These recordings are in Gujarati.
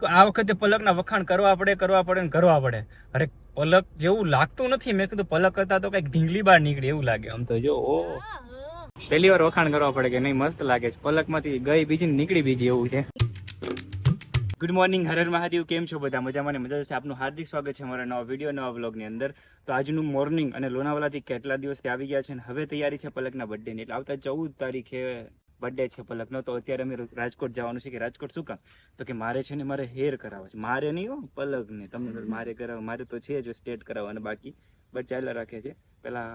આ વખતે પલકના વખાણ કરવા પડે. અરે પલક જેવું લાગતું નથી. મેં કીધું પલક કરતા તો કઈક ઢીંગલી બાર નીકળી એવું લાગે. આમ તો જો પહેલી વાર વખાણ કરવા પડે કે નહીં, મસ્ત લાગે છે. પલક માંથી ગઈ બીજી નીકળી બીજી એવું છે. Good morning, Har Har Mahadev. કેમ છો બધા? મજામાં ને મજા છે. આપનું હાર્દિક સ્વાગત છે અમારા નવા વિડીયો, નવા વ્લોગની અંદર. તો આજનું મોર્નિંગ અને લોનાવાલાથી કેટલા દિવસથી આવી ગયા છે અને હવે તૈયારી છે પલકના બર્થડેની. એટલે આવતા 14 તારીખે બર્થડે છે પલકનો. તો અત્યારે અમે રાજકોટ જવાનું છે. કે રાજકોટ શું કામ? તો કે મારે છે ને મારે હેર કરાવવા છે. મારે નહીં હો, પલકને. તમને મારે કરાવવા, મારે તો છે જ સ્ટેટ કરાવવા અને બાકી બટ ચાલ્યા રાખે છે. પેલા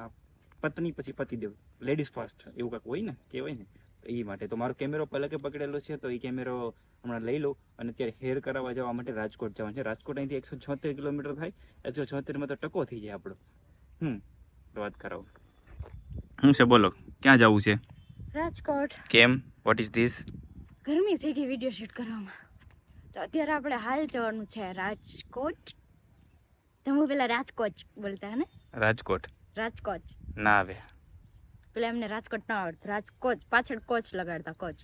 પત્ની પછી પતિદેવ, લેડીઝ ફર્સ્ટ એવું કાંઈક હોય ને, કહેવાય ને. એ માટે તો મારો કેમેરો પલકે પકડેલો છે, તો એ કેમેરો હમણાં લઈ લો અને અત્યારે હેર કરાવવા જવા માટે રાજકોટ જવાનું છે. રાજકોટ અહીંથી 176 કિલોમીટર થાય. 176માં તો ટકો થઈ જાય આપણો. તો વાત કરાવો. શું છે બોલો, ક્યાં જવું છે? રાજકોટ. કેમ? What is this? ગરમી થઈ ગઈ વિડીયો શૂટ કરવામાં. તો અત્યારે આપણે હાલ જવાનું છે રાજકોટ. તમે પેલા રાજકોટ બોલતા હે ને? રાજકોટ ના આવે પેલા એમને રાજકોટ ના આવડતું, રાજકોટ પાછળ કોચ લગાડતા, કોચ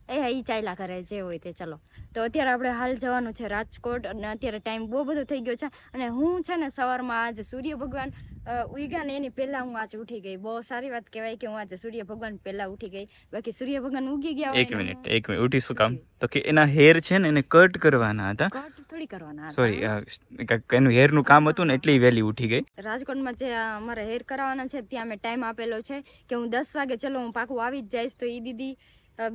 એ ચાલ્યા કરે જે હોય તે. ચલો, તો અત્યારે આપણે હાલ જવાનું છે રાજકોટ અને અત્યારે ટાઈમ બહુ બધો થઈ ગયો છે. અને હું છે ને સવારમાં આજે સૂર્ય ભગવાન ઉગ્યા ને એની પહેલા હું આજે ઉઠી ગઈ. બહુ સારી વાત કહેવાય કે હું આજે સૂર્ય ભગવાન પહેલા ઉઠી ગઈ. બાકી સૂર્ય ભગવાન ઉગી ગયા હોય. એક મિનિટ ઉઠી શું કામ? તો કે એના હેર છે ને એને કટ કરવાના હતા. કટ થોડી કરવાના હતા, સોરી, એનું હેર નું કામ હતું ને એટલે વહેલી ઉઠી ગઈ. રાજકોટમાં જે અમારે હેર કરાવવાના છે ત્યાં મેં ટાઈમ આપેલો છે કે હું 10 વાગે ચલો હું પાકું આવી જ જઈશ. તો એ દીદી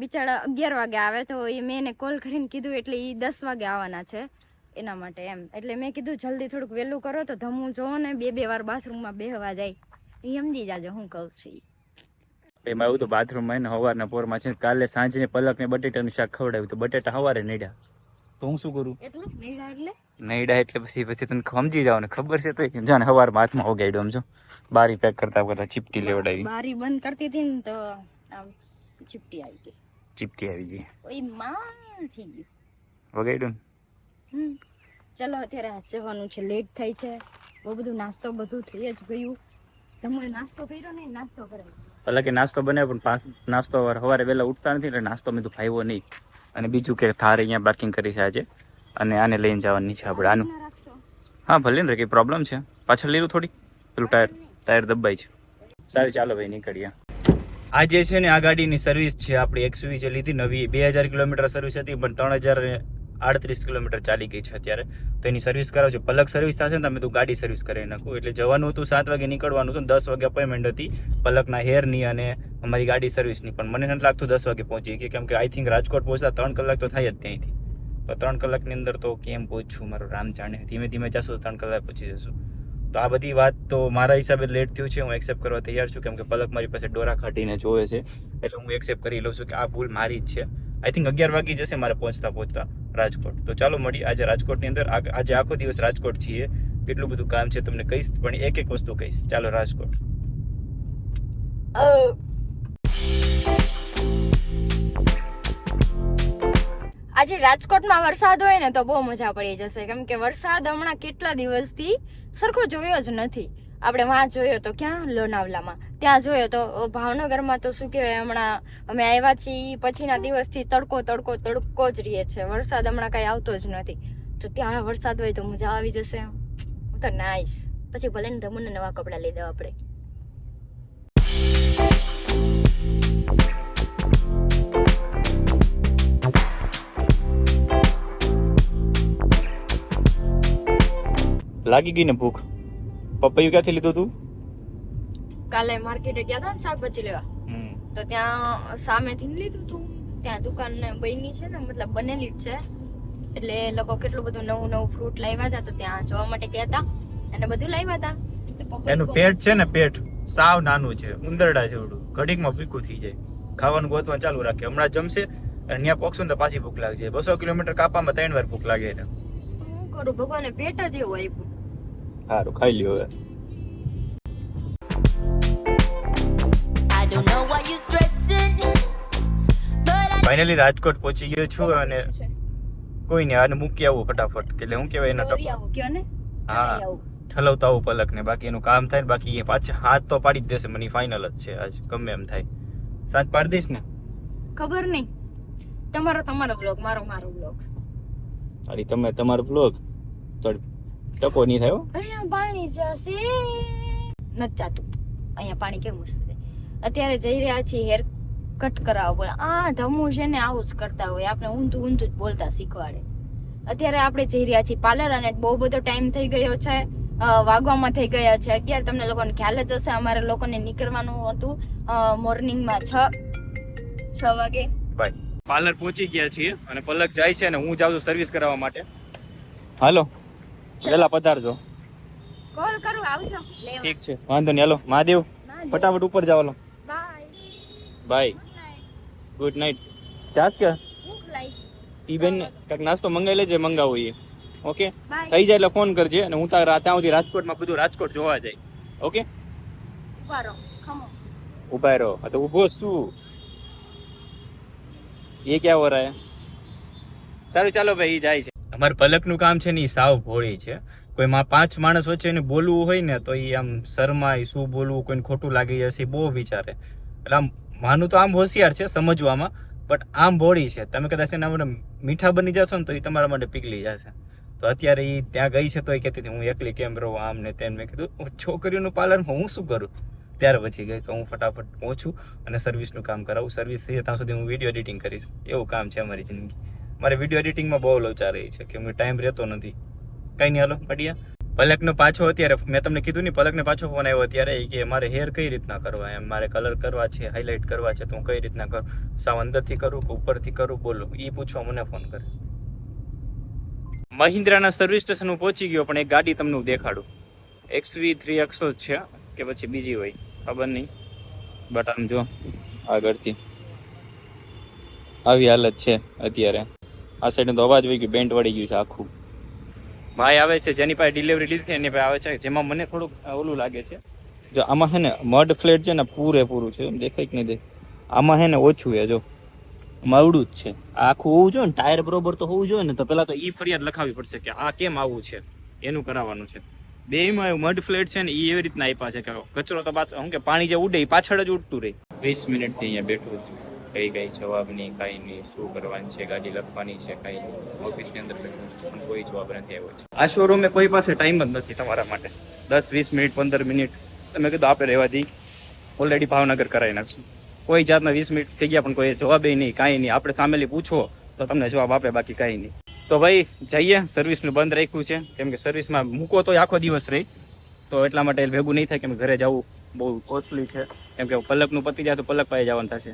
બિચારા 11 વાગે આવે, તો એ મેં એને કોલ કરીને કીધું એટલે એ 10 વાગે આવવાના છે એના માટે એમ. એટલે મેં કીધું જલ્દી થોડુંક વહેલું કરો તો ધમું જોવો ને બે વાર બાથરૂમમાં બેહવા જાય. એ સમજી જાજો હું કહું છું. એમાં એવું તો બાથરૂમમાં ને સવારના પોરમાં છે. કાલે સાંજે પલકને બટેટાનું શાક ખવડાવ્યું તો બટેટા સવારે નડ્યા. તો હું શું કરું? એટલે નડ્યા એટલે પછી તને સમજી જાવ ને, ખબર છે તો જાને સવારમાં હાથમાં ઓગાડ્યો. આમ જો બારી પેક કરતા ચીપટી લેવડાવી. બારી બંધ કરતી હતી ને તો આમ ચીપટી આવી ગઈ. ઓય માં થઈ ગયું, વગાડ્યું ને. ચલો અત્યારે જવાનું છે, લેટ થઈ છે. બહુ બધું નાસ્તો બધું થઈ જ ગયું. તમે નાસ્તો કર્યો ને? નાસ્તો કરાય પલકે નાસ્તો બનાવ્યો પણ નાસ્તો સવારે વહેલા ઉઠતા નથી એટલે નાસ્તો મેં તો ભાવ્યો નહીં. અને બીજું કે થાર અહીંયા પાર્કિંગ કરી છે આજે અને આને લઈને જવાની છે આપણે. આનું હા ભલે ને, કઈ પ્રોબ્લેમ છે? પાછળ લીધું થોડી, પેલું ટાયર દબાઈ છે. સારું ચાલો ભાઈ નીકળીએ. આ જે છે ને આ ગાડીની સર્વિસ છે આપણી XUV જે લીધી નવી, 2000 કિલોમીટર સર્વિસ હતી પણ 3038 કિલોમીટર ચાલી ગઈ છે અત્યારે. તો એની સર્વિસ કરાવજો. પલક સર્વિસ થશે ને તમે તો ગાડી સર્વિસ કરાવી નાખું. એટલે જવાનું હતું 7 વાગે, નીકળવાનું હતું 10 વાગે અપોઇન્ટમેન્ટ હતી પલકના હેરની અને અમારી ગાડી સર્વિસની. પણ મને નથી લાગતું 10 વાગે પહોંચી ગઈ, કેમ કે આઈ થિંક રાજકોટ પહોંચતા 3 કલાક તો થાય જ ત્યાંથી. તો 3 કલાકની અંદર તો કેમ પહોંચશું મારો રામ જાણે. ધીમે ધીમે જશું તો 3 કલાક પહોંચી જશું. તો આ બધી વાત તો મારા હિસાબે લેટ થયું છે. હું એક્સેપ્ટ કરવા તૈયાર છું, કેમ કે પલક મારી પાસે ડોરા કાઢીને જોવે છે એટલે હું એક્સેપ્ટ કરી લઉં છું કે આ ભૂલ મારી જ છે. આઈ થિંક 11 વાગી જશે મારે પહોંચતા રાજકોટ. તો ચાલો મળીએ આજે રાજકોટની અંદર. આજે આખો દિવસ રાજકોટ છીએ. કેટલું બધું કામ છે તમને કહીશ, પણ એક વસ્તુ કહીશ. ચાલો રાજકોટ. આજે રાજકોટમાં વરસાદ હોય ને તો બહુ મજા પડી જશે, કેમ કે વરસાદ હમણાં કેટલા દિવસથી સરખો જોયો જ નથી. આપણે વાં જોયો તો ક્યાં? લોનાવલામાં. ત્યાં જોયો તો ભાવનગરમાં તો શું કહેવાય, હમણાં અમે આવ્યા છીએ પછીના દિવસથી તડકો જ રહે છે. વરસાદ હમણાં કાંઈ આવતો જ નથી. તો ત્યાં વરસાદ હોય તો મજા આવી જશે. હું તો નાઈશ. પછી ભલે ને ધમુને નવા કપડાં લઈ દેવા આપણે. લાગી ગઈ ને ભૂખ? પપૈયું ક્યાંથી લીધું તું? કાલે માર્કેટે ગયા હતા ને શાકભાજી લેવા, તો ત્યાં સામેથી લીધું તું. ત્યાં દુકાન બની છે ને, મતલબ બનેલી જ છે. એટલે એ લોકો કેટલું બધું નવું ફ્રૂટ લાવ્યા હતા, તો ત્યાં જોવા માટે ગયા હતા અને બધું લાવ્યા હતા. એનું પેટ છે ને, પેટ સાવ નાનું છે, ઉંદરડા જેવડું. ઘડીકમાં ફીકું થઈ જાય. ખાવાનું ગોતવાનું ચાલુ રાખે. હમણાં જમશે અને ત્યાં પહોંચશું ને તો પાછી ભૂખ લાગશે. 200 કિલોમીટર કાપામાં 3 વાર ભૂખ લાગે એને. શું કરું, ભગવાને પેટ જ એવું આપ્યું. સારું ખાઈ લ્યો હવે. ફાઇનલી રાજકોટ પહોંચી ગયો છું અને કોઈ નહીં, આને મૂકી આવું ફટાફટ. એટલે હું કહેવાય એના હા ઠલવતા આવું પલકને. બાકી એનું કામ થાય ને, બાકી એ પાછા હાથ તો પાડી જ દેશે મને, ફાઇનલ જ છે આજ. ગમે એમ થાય સાંજ પાડી દઈશ ને. ખબર નહીં, તમારો બ્લોગ, મારો બ્લોગ. અરે તમે તમારો બ્લોગ ટકો નહીં થયો. અહીંયા પાણી જશે નથી જાતું. અહીંયા પાણી કેવું મસ્ત છે. અત્યારે જઈ રહ્યા છીએ હેર કટ કરાવવા બોલે. આ ધમુ છે ને આવું જ કરતા હોય, આપણે ઊંધું ઊંધું જ બોલતા શીખવાડે. અત્યારે આપણે જઈ રહ્યા છીએ પાર્લર અને બહુ બધો ટાઈમ થઈ ગયો છે, વાગવામાં થઈ ગયા છે 11. તમને લોકોને ખ્યાલ જ હશે, અમારે લોકોને નીકળવાનું હતું મોર્નિંગમાં 6 વાગે. બાય. પાર્લર પહોંચી ગયા છીએ અને પલક જાય છે અને હું જાઉં છું સર્વિસ કરાવવા માટે. હાલો વેલા પધારજો. કોલ કરું આવજો લેવા. ઠીક છે વાંધો નહીં. હાલો મહાદેવ ફટાફટ ઉપર જાવ. હાલો બાય બાય. Good night. ચાસ કે ભૂખ લાગી. ઈ બેન કાંઈક નાસ્તો મંગાવી લેજે, મંગાવો એ. Okay Bye. થઈ જાય એટલે ફોન કરજે અને હું ત્યાં સુધી રાજકોટમાં બધું રાજકોટ જોવા જાય. ઓકે ઉભા રહો, ખમો. ઉભા રહો. હા તો ઊભો શું? એ ક્યાં હો રહા હે? સારું ચાલો ભાઈ, ઈ જાય છે. અમારે પલકનું કામ છે ને ઈ સાવ ભોળી છે. કોઈ 5 માણસ વચ્ચે એને બોલવું હોય ને તો ઈ આમ શરમાય, શું બોલવું, કોઈને ખોટું લાગી જશે બહુ વિચારે. એટલે આમ માનું તો આમ હોશિયાર છે સમજવામાં, બટ આમ ભોળી છે. તમે કદાચ એના માટે મીઠા બની જશો ને તો એ તમારા માટે પીગળી જશે. તો અત્યારે એ ત્યાં ગઈ છે તો એ કહેતી હતી હું એકલી કેમ રહું આમ ને તેમ. મેં કીધું છોકરીઓનું પાર્લરમાં હું શું કરું. ત્યાર પછી ગઈ તો હું ફટાફટ પહોંચું અને સર્વિસનું કામ કરાવું. સર્વિસ થઈ ત્યાં સુધી હું વિડીયો એડિટિંગ કરીશ. એવું કામ છે અમારી જિંદગી. મારે વિડીયો એડિટિંગમાં બહુ લોચા રહી છે કે ટાઈમ રહેતો નથી. કંઈ નહીં હાલો મળીએ. પલકનો પાછો અત્યારે મેં તમને કીધું ને, પલકને પાછો ફોન આવ્યો અત્યારે કે મારે હેર કઈ રીતના કરવા, એમ મારે કલર કરવા છે, હાઇલાઇટ કરવા છે, તો હું કઈ રીતના કરું, સાવ અંદરથી કરું કે ઉપરથી કરું, બોલો એ પૂછવા મને ફોન કરે. મહિન્દ્રાના સર્વિસ સ્ટેશન હું પહોંચી ગયો, પણ એક ગાડી તમને હું દેખાડું. XV3X છે કે પછી બીજી હોય ખબર નહીં, બટ આમ જો આગળથી આવી હાલત છે અત્યારે. આ સાઈડ તો અવાજ વહી ગયો, બેન્ટ વળી ગયું છે આખું. ભાઈ આવે છે જેની પાસે ડિલિવરી લીધી એની પાસે આવે છે, જેમાં મને થોડુંક ઓલું લાગે છે. જો આમાં હે ને મડ ફ્લેટ છે ને પૂરેપૂરું છે, દેખાય કે નહીં દેખાય. આમાં હે ને ઓછું છે, જો માવડું જ છે. આ આખું હોવું જોઈએ ને, ટાયર બરોબર તો હોવું જોઈએ ને. તો પેલા તો ઈ ફરિયાદ લખાવી પડશે કે આ કેમ આવું છે, એનું કરાવવાનું છે. બેમાં એવું મડ ફ્લેટ છે ને એ એવી રીતના આપ્યા છે કે કચરો તો શું કે પાણી જે ઉડે એ પાછળ જ ઉડતું રહે. 20 મિનિટથી અહીંયા બેઠું છું, કઈ જવાબ નહીં, કાંઈ નહીં. શું કરવાનું છે, ગાડી લખવાની છે, કાંઈ નહીં. ઓફિસની અંદર બેઠું છું પણ કોઈ જવાબ નથી આવ્યો છે. આ શોરૂમે કોઈ પાસે ટાઈમ જ નથી તમારા માટે. 10-20 મિનિટ 15 મિનિટ તમે કીધું આપણે રહેવા દઈ, ઓલરેડી ભાવનગર કરાવી નાખશું. કોઈ જાતના 20 મિનિટ થઈ ગયા પણ કોઈ જવાબ નહીં, કાંઈ નહીં. આપણે સામેલી પૂછો તો તમને જવાબ આપે, બાકી કાંઈ નહીં. તો ભાઈ જઈએ. સર્વિસનું બંધ રાખ્યું છે કેમ કે સર્વિસમાં મૂકો તો આખો દિવસ રહી, તો એટલા માટે ભેગું નહીં થાય. કેમ ઘરે જવું બહુ કોસ્ટલી છે, કેમ કે પલકનું પતી જાય તો પલક પાસે જવાનું થશે.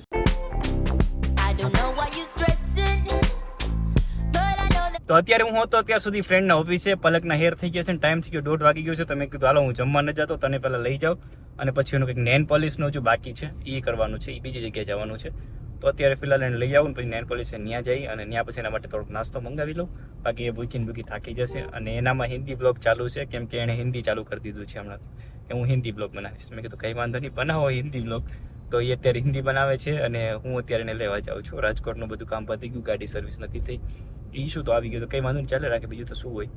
તો અત્યારે હું હતો અત્યાર સુધી ફ્રેન્ડના ઓફિસે. પલકના હેર થઈ ગયા છે ને ટાઈમ થઈ ગયો, 1:30 વાગી ગયો છે. તો મેં કીધું હાલો હું જમવા ન જતો, તને પહેલાં લઈ જાઉં અને પછી એનું કંઈક નેન પોલિશનું હજુ બાકી છે એ કરવાનું છે, એ બીજી જગ્યાએ જવાનું છે. તો અત્યારે ફિલહાલ એને લઈ આવું ને પછી નેન પોલિશ ત્યાં જઈ અને ત્યાં પછી એના માટે થોડોક નાસ્તો મંગાવી લઉં. બાકી એ ભૂખી થાકી જશે. અને એનામાં હિન્દી બ્લોગ ચાલુ છે કેમ કે એણે હિન્દી ચાલુ કરી દીધું છે હમણાં, કે હું હિન્દી બ્લોગ બનાવીશ. મેં કીધું કંઈ વાંધો નહીં, બનાવો હિન્દી બ્લોગ. તો એ અત્યારે હિન્દી બનાવે છે અને હું અત્યારે એને લેવા જાઉં છું. રાજકોટનું બધું કામ પતી ગયું, ગાડી સર્વિસ નથી થઈ, ઇશ્યુ તો આવી ગયો. તો કંઈ વાંધો નહીં, ચાલે રાખે, બીજું તો શું હોય.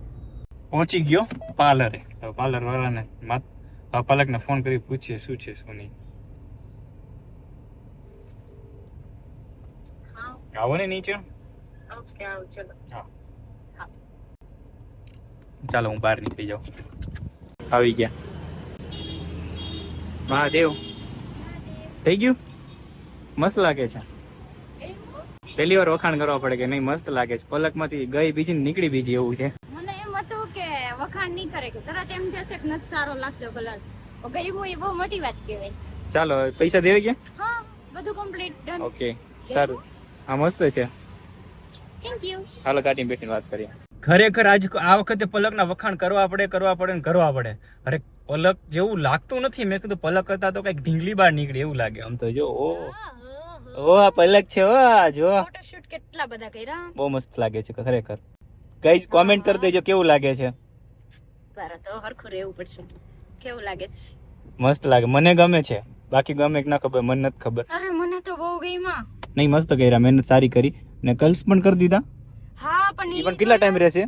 પહોંચી ગયો પાર્લરે. પાર્લર વાળાને પલકને ફોન કરી પૂછીએ શું છે શું નહીં. આવો ને નીચે. હા ચાલો હું બહાર નીકળી જાઉં. આવી ગયા. મહાદેવ થઈ ગયું. મસ્ત લાગે છે. પહેલી વાર વખાણ કરવા પડે કે નહીં મસ્ત લાગે છે. પલકમાંથી ગઈ બીજી નીકળી બીજી એવું છે. મને એમ હતું કે વખાણ નહીં કરે કે તરત એમ થશે કે નથી સારો લાગતો કલર. ગઈ હું એ બહુ મોટી વાત કહેવાય. ચાલો પૈસા દેવી ગયા. હા બધું કમ્પ્લીટ ડન. ઓકે સારું. હા મસ્ત છે. Thank you. હાલો ગાડીમાં બેઠીને વાત કરીએ. ખરેખર આ વખતે પલકના વખાણ કરવા પડે ને કરવા પડે. અરે પલક જેવું લાગતું નથી. મેં કીધું પલક કરતા તો કઈક ઢીંગલી બહાર નીકળી એવું લાગે. આમ તો જો ઓ આ પલક છે. જો ફોટોશૂટ કેટલા બધા કર્યા. બહુ મસ્ત લાગે છે ખરેખર. ગાઈસ કોમેન્ટ કરી દેજો કેવું લાગે છે. બરાબર તો હરખું રહેવું પડશે. કેવું લાગે છે? મસ્ત લાગે. મને ગમે છે. બાકી ગમે કે ના ખબર મને નથી ખબર. અરે મને તો બહુ ગમ્યા. નહીં મસ્ત કર્યા, મહેનત સારી કરી ને કર્લ્સ પણ કરી દીધા. હા પણ ઈ પણ કેટલા ટાઈમ રહેશે?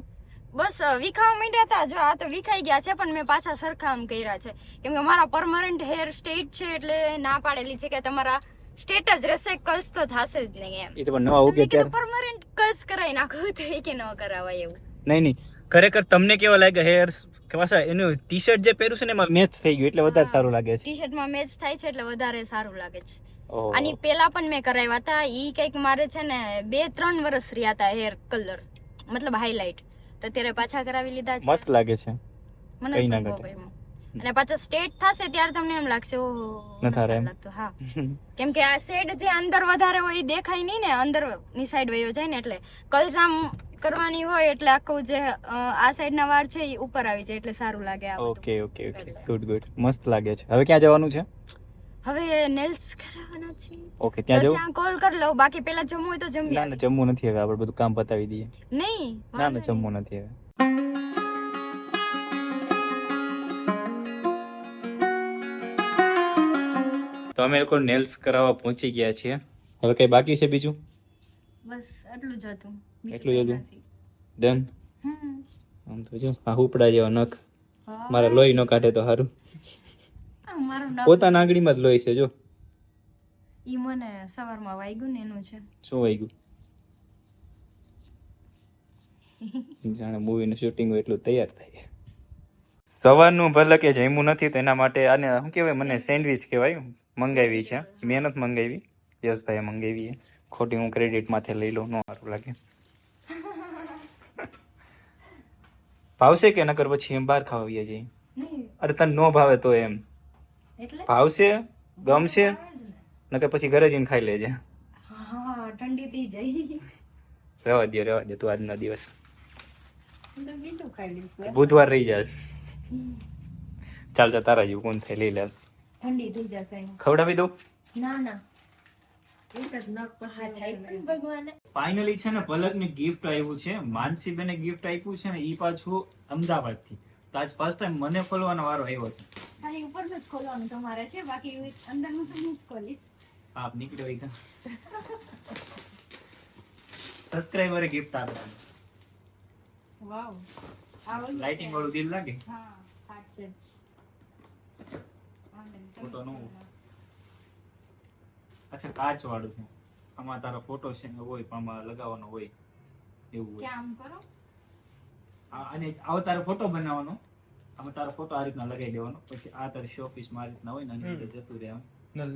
બસ વિખાવા માંડ્યા હતા. જો આ તો વિખાઈ ગયા છે પણ મેં પાછા સરખા આમ કર્યા છે કેમ કે મારા પરમનન્ટ હેર સ્ટેટ છે એટલે ના પાડેલી છે કે તમારા સ્ટેટ જ રહેશે, કલ્સ તો થશે જ નહીં એમ. એ તો પણ નવા ઉગે ત્યારે પરમનન્ટ કલ્સ કરાવી નાખવું તો એ કે ન કરાવાય એવું. નહીં ખરેખર તમને કેવા લાગે હેર કેવા એનું ટી શર્ટ જે પહેર્યું છે ને એમાં મેચ થઈ ગયું એટલે વધારે સારું લાગે છે. ટી શર્ટમાં મેચ થાય છે એટલે વધારે સારું લાગે છે. ઓહો. આની પેલા પણ મેં કરાવ્યા હતા. ઈ કઈક મારે છે ને 2-3 વર્ષ રહ્યા હતા હેર કલર, મતલબ હાઈલાઈટ, તો ત્યારે પાછા કરાવી લીધા છે. મસ્ત લાગે છે. મને કઈ ના પણ બહુ ઘટે. ગમ્યું. અને પાછા સ્ટેટ થશે ત્યારે તમને એમ લાગશે ઓહો ન થારે એમ. લાગતું. હા, કેમ કે આ શેડ જે અંદર વધારે હોય એ દેખાય નહીં ને, અંદર ની સાઈડ વયો જાય ને, એટલે કલ્સ આમ કરવાની હોય એટલે આખું જે આ સાઈડ ના વાળ છે એ ઉપર આવી જાય એટલે સારું લાગે આ બધું. ઓકે ઓકે ઓકે ગુડ મસ્ત લાગે છે. હવે ક્યાં જવાનું છે? હવે નેલ્સ કરાવવાના છે. ઓકે ત્યાં જવું? ત્યાં કોલ કરી લઉં, બાકી પેલા જમવું હોય તો જમી ના ના જમવું નથી હવે, આપણે બધું કામ પતાવી દઈએ. નહીં ના ના જમવું નથી હવે. તો અમે લોકો નેલ્સ કરાવવા પહોંચી ગયા છીએ. હવે કઈ બાકી છે બીજું? બસ આટલું જ હતું. એટલું જ હતું? ડન. આમ તો જો આ ઉપડા જેવા નખ મારા લોહી ન કાઢે તો સારું. મારું નામ પોતાના આંગળીમાં જ લોહી છે જો. ઈ મને સવારમાં વાગ્યું ને એનું છે. શું વાઈ ગયું? જાણે મૂવીનું શૂટિંગ હોય એટલું તૈયાર થાય. સવારનું ભલે કે જમ્યું નથી તો એના માટે આને શું કહેવાય, મને સેન્ડવિચ કહેવાય, મંગાવી છે. મહેનત મંગાવી, યશભાઈએ મંગાવી. ખોટી હું ક્રેડિટ માથે લઈ લઉં, ન સારું લાગે. ભાવશે કે નકર પછી એમ બહાર ખાવા જઈએ? અરે તને ન ભાવે તો એમ એટલે ભાવશે, ગમશે, નકર પછી ઘરે જઈને ખાઈ લેજે. હા ઠંડી થઈ જાય રહેવા દે તું આજનો દિવસ. તો બીજું ખાઈ લઈશું. બુધવાર રહી જાય. ચાલ જા તારા જેવું કોણ થાય, લઈ લે. ઠંડી થઈ જશે. ખવડાવી દઉં? ના ના એક જ નખ પછી થાય પણ ભગવાને. ફાઇનલી છે ને પલકને ગિફ્ટ આવ્યું છે. માનસીબેને ગિફ્ટ આપ્યું છે ને ઈ પાછું અમદાવાદથી. તો આજ ફર્સ્ટ ટાઈમ મને ખોલવાનો વારો આવ્યો છે. ખાલી ઉપરનું જ ખોલવાનું તમારે છે, બાકી અંદરનું તો હું જ ખોલીશ. સાપ નીકળ્યો ઈ કા. સબસ્ક્રાઇબરે ગિફ્ટ આપી. વાવ આ લાઇટિંગ વાળું દિલ લાગે. હા હાર્ટ છે જ. ફોટો નો. અચ્છા કાચ વાળું છે. આમાં તારો ફોટો છે ને હોય, આમાં લગાવવાનો હોય એવું હોય. આમ કરો. અને આવો તારો ફોટો બનાવવાનો, આમાં તારો ફોટો આ રીતના લગાવી દેવાનો, પછી આ તારી શો પીસ માં આ રીતના હોય ને અને અંદર જતું રહે આમ.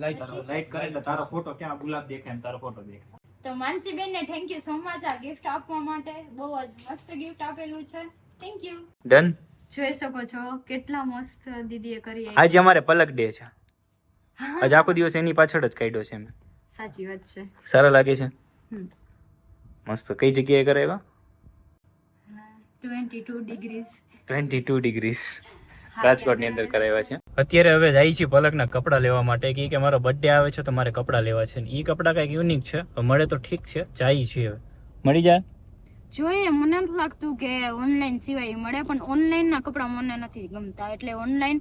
લાઈટ કરે એટલે તારો ફોટો ક્યાં ગુલાબ દેખાય ને તારો ફોટો દેખાય. તો માનસીબેન ને થેન્ક યુ સો મચ આ ગિફ્ટ આપવા માટે. બહુ જ મસ્ત ગિફ્ટ આપેલું છે. Thank you. ડન. જોઈ શકો છો કેટલા મસ્ત દીદીએ કરી. આજે અમારે પલક ડે છે. આજે આખો દિવસ એની પાછળ જ કાઢ્યો છે મેં. સાચી વાત છે. સારા લાગે છે. મસ્ત. કઈ જગ્યાએ કરાવ્યા? 22 ડિગ્રીઝ 22 ડિગ્રીઝ રાજકોટ ની અંદર કરાવ્યા છે. અત્યારે હવે જાય છે પલકના કપડા લેવા માટે. કે મારો બર્થડે આવે છે તો મારે કપડા લેવા છે. ઈ કપડા કઈક યુનિક છે, મળે તો ઠીક છે. જાય છે હવે મળી જાય જોઈએ. મને નથી લાગતું કે ઓનલાઈન સિવાય મળે, પણ ઓનલાઈન ના કપડા મને નથી ગમતા, એટલે ઓનલાઈન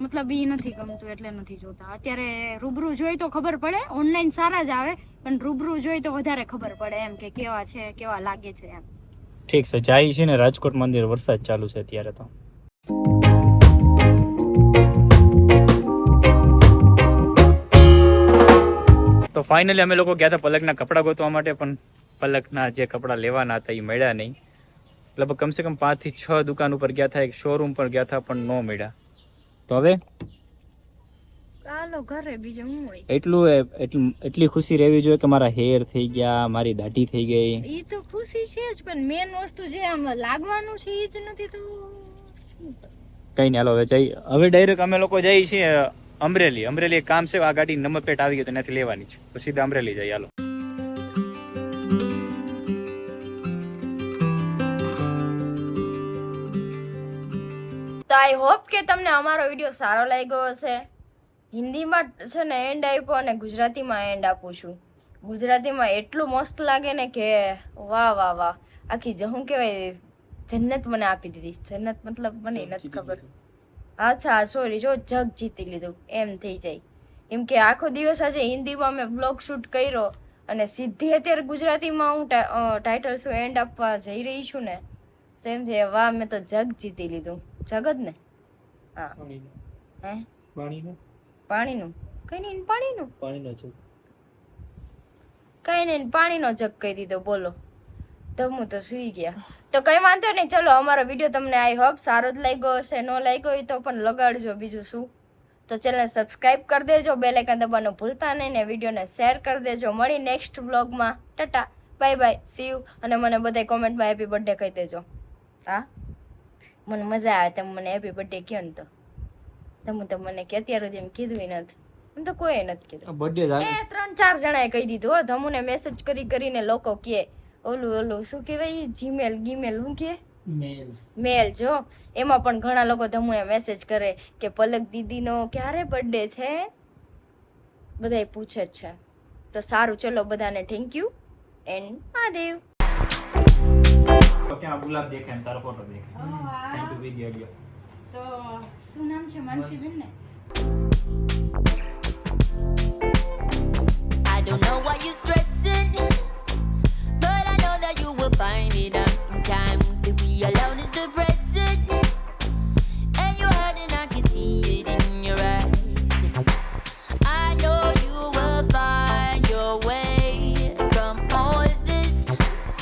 મતલબ ઈ નથી ગમતું એટલે નથી જોતા. અત્યારે રૂબરૂ જોઈ તો ખબર પડે. ઓનલાઈન સારા જ આવે પણ રૂબરૂ જોઈ તો વધારે ખબર પડે એમ કે કેવા છે, કેવા લાગે છે એમ. ઠીક છે. જાય છે ને રાજકોટ મંદિર. વરસાદ ચાલુ છે અત્યારે તો. તો ફાઇનલી અમે લોકો ગયા હતા પલકના કપડા ગોતવા માટે, પણ પલકના જે કપડા લેવાના હતા એ મળ્યા નહીં. લગભગ કમસે કમ 5 થી 6 દુકાન ઉપર ગયા હતા, એક શોરૂમ પર ગયા હતા પણ ન મળ્યા. તો હવે ચાલો ઘરે બીજું શું હોય. એટલી ખુશી રહેવી જોઈએ કે મારા હેર થઈ ગયા, મારી દાઢી થઈ ગઈ. ઈ તો ખુશી છે જ, પણ મેન વસ્તુ જે આમ લાગવાનું છે ઈ જ નથી. તો કઈ નહીં, હાલો હવે જઈ. હવે ડાયરેક્ટ અમે લોકો જઈએ છીએ અમરેલી. અમરેલી એક કામ છે, આ ગાડી નંબર પ્લેટ આવી ગઈ તો ત્યાંથી લેવાની છે, તો સીધા અમરેલી જઈએ. હાલો. તો આઈ હોપ કે તમને અમારો વિડીયો સારો લાગ્યો હશે. હિન્દીમાં છે ને એન્ડ આપ્યો અને ગુજરાતીમાં એન્ડ આપું છું. ગુજરાતીમાં એટલું મસ્ત લાગે ને કે વાહ વાહ વાહ. આખી શું કહેવાય, જન્નત મને આપી દીધી. જન્નત મતલબ મને નથી ખબર. અચ્છા સોરી, જો જગ જીતી લીધું એમ થઈ જાય. કેમ કે આખો દિવસ આજે હિન્દીમાં મેં બ્લોગ શૂટ કર્યો અને સીધી અત્યારે ગુજરાતીમાં હું ટાઇટલ શું એન્ડ આપવા જઈ રહી છું ને, તો એમ છે વાહ મેં તો જગ જીતી લીધું. જગ જ ને? હા. હે પાણીનું? કઈ નહીં, પાણીનું. કઈ નહીં, પાણીનો જગ કહી દીધો. બોલો, ધમુ તો સુઈ ગયા. તો કઈ વાંધો નહીં, ચલો અમારો વિડીયો તમને આઈ હોપ સારો જ લાગ્યો હશે. ન લાગ્યો હોય તો પણ લગાડજો, બીજું શું. તો ચેનલને સબસ્ક્રાઇબ કરી દેજો, બેલ આઇકન દબાવવાનું ભૂલતા નહીં, ને વિડીયોને શેર કરી દેજો. મળી નેક્સ્ટ વ્લોગમાં. Tata, bye bye, C you. અને મને બધાય કોમેન્ટમાં હેપી બર્થડે કહી દેજો. હા, મને મજા આવે તમે મને હેપી બર્થડે કહો ને. તો તમે તો મને કે અત્યાર સુધી એમ કીધું નથી, એમ તો કોઈ નથી કીધું. બર્થડે એ 3-4 જણાએ કહી દીધું હો. ધમુને મેસેજ કરીને લોકો કે ઓલું શું કહેવાય, જીમેલ શું કે મેલ. જો એમાં પણ ઘણા લોકો ધમુને મેસેજ કરે કે પલક દીદીનો ક્યારે બર્થડે છે, બધાય પૂછે જ છે. તો સારું, ચલો બધાને થેન્ક યુ એન્ડ મહાદેવ. ક્યાં ગુલાબ દેખાય તારો ફોટો દેખાય. Thank you video. તો શું નામ છે? માનસીબેન ને? I don't know why you're stressing, but I know that you will find it time to be alone.